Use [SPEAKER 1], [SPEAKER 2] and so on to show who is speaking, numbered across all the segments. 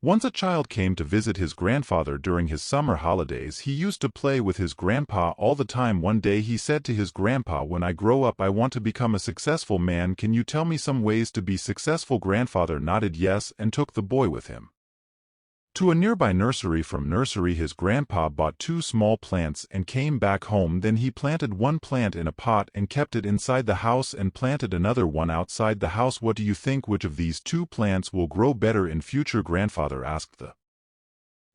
[SPEAKER 1] Once a child came to visit his grandfather during his summer holidays. He used to play with his grandpa all the time. One day he said to his grandpa, "When I grow up I want to become a successful man. Can you tell me some ways to be successful?" Grandfather nodded yes and took the boy with him to a nearby nursery. From nursery his grandpa bought 2 small plants and came back home. Then he planted one plant in a pot and kept it inside the house and planted another one outside the house. "What do you think? Which of these 2 plants will grow better in future?" Grandfather asked the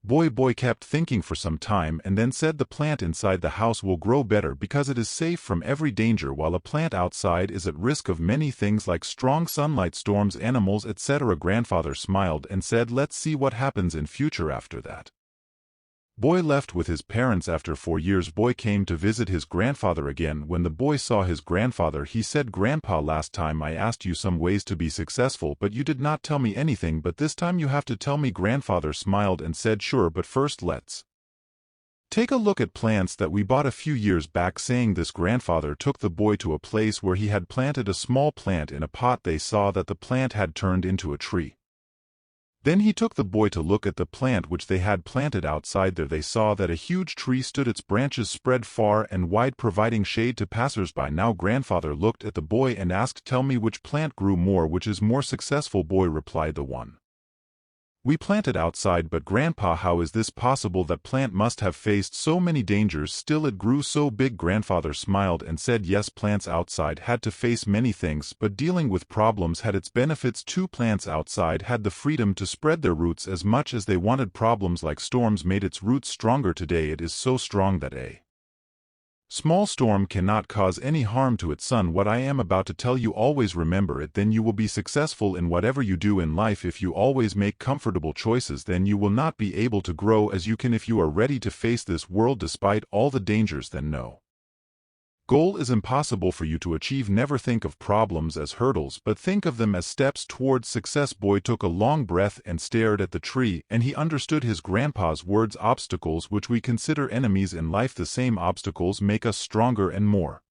[SPEAKER 1] boy. Boy kept thinking for some time and then said, "The plant inside the house will grow better because it is safe from every danger, while a plant outside is at risk of many things like strong sunlight, storms, animals, etc." Grandfather smiled and said, "Let's see what happens in future." After that, boy left with his parents. After 4 years, boy came to visit his grandfather again. When the boy saw his grandfather, he said, "Grandpa, last time I asked you some ways to be successful, but you did not tell me anything, but this time you have to tell me." Grandfather smiled and said, "Sure, but first let's take a look at plants that we bought a few years back." Saying this, grandfather took the boy to a place where he had planted a small plant in a pot. They saw that the plant had turned into a tree. Then he took the boy to look at the plant which they had planted outside. There they saw that a huge tree stood. Its branches spread far and wide, providing shade to passers-by. Now grandfather looked at the boy and asked, "Tell me, which plant grew more? Which is more successful?" Boy replied, "The one we planted outside." "But grandpa, how is this possible? That plant must have faced so many dangers, still it grew so big." Grandfather smiled and said, "Yes, plants outside had to face many things, but dealing with problems had its benefits too. Plants outside had the freedom to spread their roots as much as they wanted. Problems like storms made its roots stronger. Today it is so strong that a small storm cannot cause any harm to it." Son, what I am about to tell you, always remember it, then you will be successful in whatever you do in life. If you always make comfortable choices, then you will not be able to grow as you can. If you are ready to face this world despite all the dangers, then no goal is impossible for you to achieve. Never think of problems as hurdles, but think of them as steps towards success. Boy took a long breath and stared at the tree, and he understood his grandpa's words. Obstacles which we consider enemies in life, the same obstacles make us stronger and more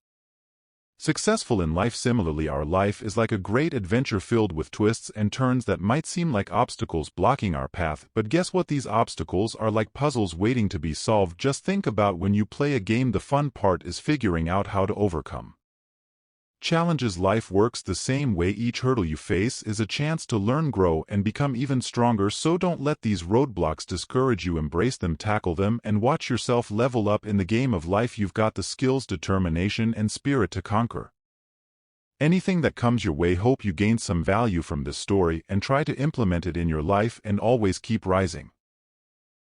[SPEAKER 1] successful in life. Similarly, our life is like a great adventure filled with twists and turns that might seem like obstacles blocking our path, but guess what? These obstacles are like puzzles waiting to be solved. Just think about when you play a game, the fun part is figuring out how to overcome challenges. Life works the same way. Each hurdle you face is a chance to learn, grow, and become even stronger. So don't let these roadblocks discourage you. Embrace them, tackle them, and watch yourself level up in the game of life. You've got the skills, determination, and spirit to conquer anything that comes your way. Hope you gained some value from this story and try to implement it in your life, and always keep rising.